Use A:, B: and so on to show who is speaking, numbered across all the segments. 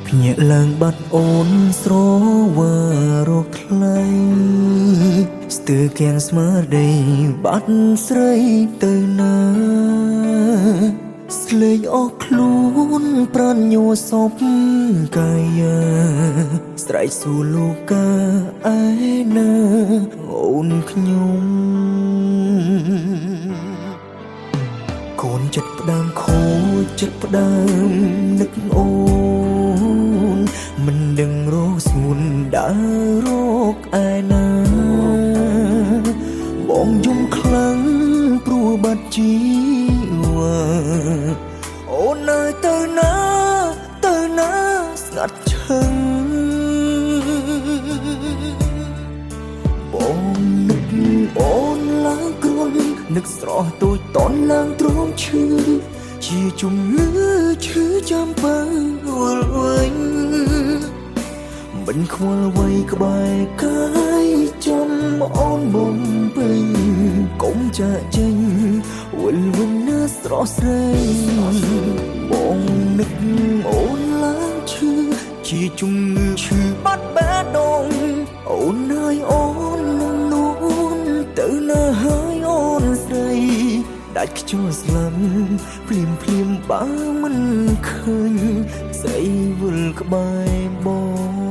A: ភ្ញាក់ឡើងបាត់អូនស្រវើរកថ្លៃស្ទើរគៀងស្មារតីបាត់ស្រីទៅណាស្លេកអស់ខ្លួនប្រានញ័រសពកាយាស្រែកសួរលោកកាឯណាអូនខ្ញុំកូនចិត្តផ្ដើមខូចចិត្តផ្ដើមនឹកអូនមិនដឹងរកស្ងួនដើររកឯណាបងយំខ្លាំងព្រោះបាត់ជីវ៉ាអូននៅទៅណាស្ងាត់ឈឹងបងនឹកអូនឡើងគ្រុននឹកស្រស់ទូចតនឡើងទ្រាំឈឺជាជំងឺឈឺចាំបើវល់វិញមិនខ្វល់អ្វីក្បែរកាយចំអូនបំពេញកុំចាក់ចេញវល់វិញណាស្រស់ស្រីបងនឹកអូនឡើងឈឺជាជំងឺឈឺបាត់បេះដូងអូនហើយអូននឹងនួនទៅណាហើយអូនស្រីដាច់ខ្យល់ស្លាប់ភ្លាមបើមិនឃើញស្រីវិលក្បែរបង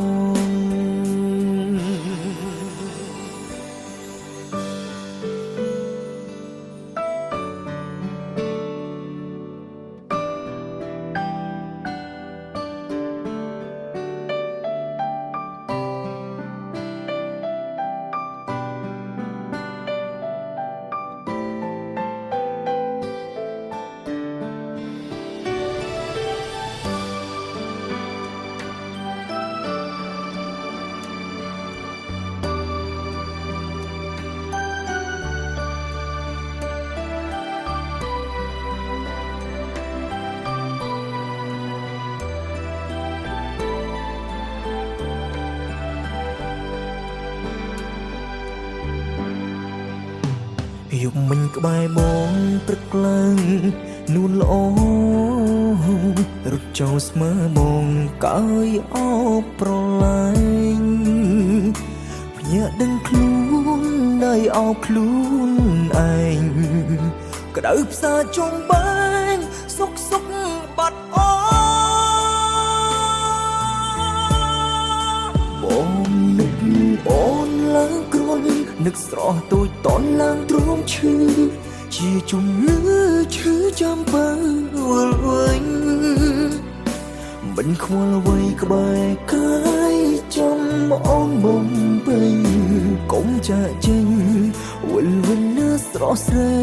A: យប់មិញក្បែរបងព្រឹកឡើងនួនល្អរត់ចូលស្មើបងកើយអោបប្រឡាញ់ភ្ញាក់ដឹងខ្លួនដៃអោបខ្លួនឯងក្តៅផ្សាជុំបែងសុកបាត់អូបងនឹកអូនឡើងគ្រុននឹកស្រស់ទូចតនឡើងទ្រាំឈឺជាជំងឺឈឺចាំបើវល់វិញមិនខ្វល់អ្វីក្បែរកាយចំអូនបំពេញកុំចាក់ចេញវល់វិញណាស្រស់ស្រី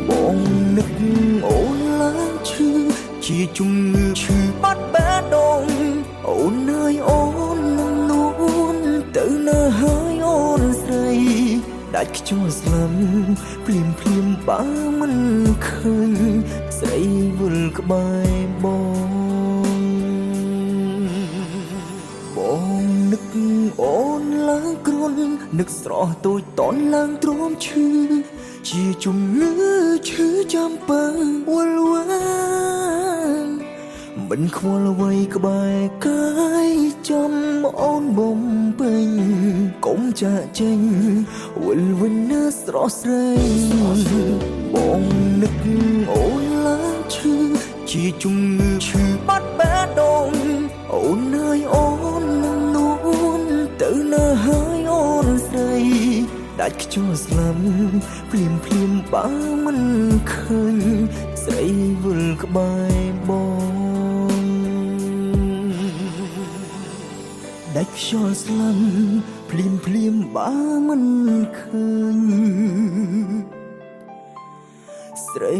A: បងនឹកអូនឡើងឈឺជាជំងឺឈឺបាត់បេះដូងអូនហើយអូននឹងនួនទៅណាហើយអូនស្រីដាច់ខ្យល់ស្លាប់ភ្លាមបើមិនឃើញស្រីវិលក្បែរបងនឹកអូនឡើងគ្រុននឹកស្រស់ទូចតនឡើងទ្រាំឈឺជាជំងឺឈឺចាំបើវល់វិញមិនខ្វល់អ្វីក្បែរកាយចំអូនបំពេញកុំចាក់ចេញវល់វិញណាស្រស់ស្រីបងនឹកអូនឡើងឈឺជាជំងឺឈឺបាត់បេះដូងអូនហើយអូននឹងនួនទៅណាហើយអូនស្រីដាច់ខ្យល់ស្លាប់ភ្លាមបើមិនឃើញស្រីវិលក្បែរបងដាច់ខ្យល់ស្លាប់ភ្លាមបើមិនឃើញស្រី